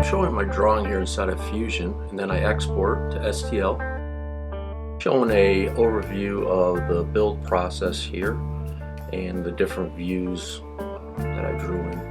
showing my drawing here inside of Fusion, and then I export to STL. Showing a overview of the build process here and the different views that I drew in.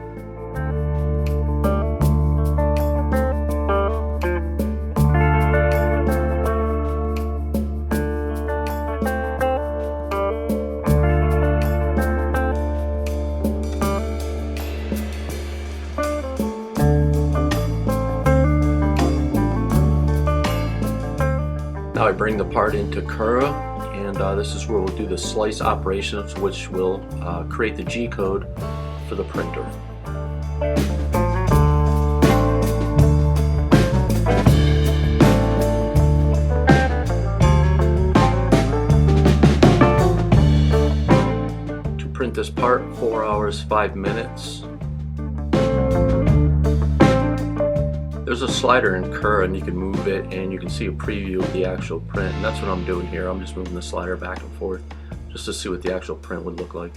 Now I bring the part into Cura, and this is where we'll do the slice operations, which will create the G code for the printer. To print this part, 4 hours, 5 minutes. There's a slider in Cura and you can move it and you can see a preview of the actual print, and that's what I'm doing here. I'm just moving the slider back and forth just to see what the actual print would look like.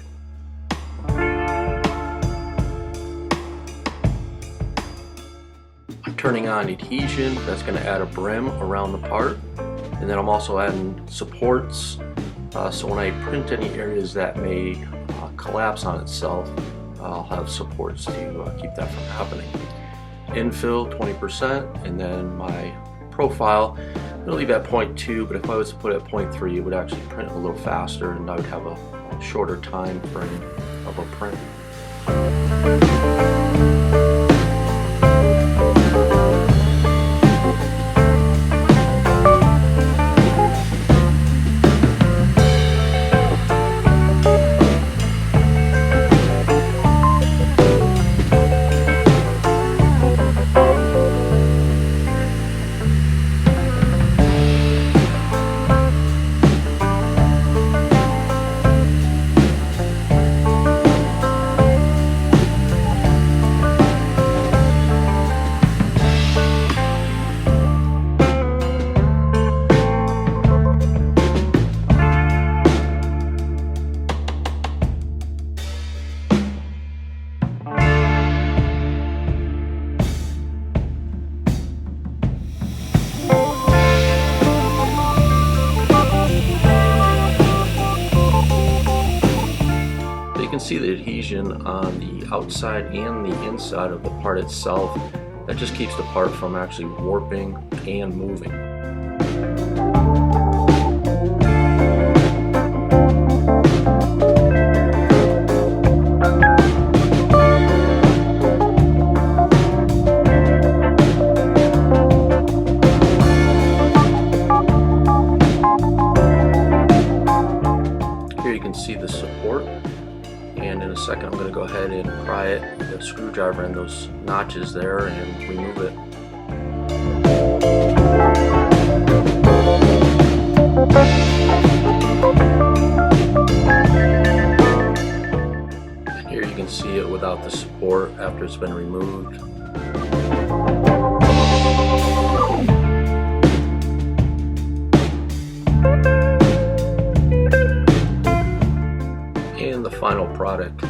I'm turning on adhesion. That's going to add a brim around the part, and then I'm also adding supports so when I print any areas that may collapse on itself, I'll have supports to keep that from happening. Infill 20%, and then my profile I'm going to leave at 0.2, but if I was to put it at 0.3 it would actually print a little faster and I would have a shorter time frame of a print. You can see the adhesion on the outside and the inside of the part itself. That just keeps the part from actually warping and moving. Here you can see the support. And in a second I'm going to go ahead and pry it with a screwdriver in those notches there and remove it. And here you can see it without the support after it's been removed. And the final product.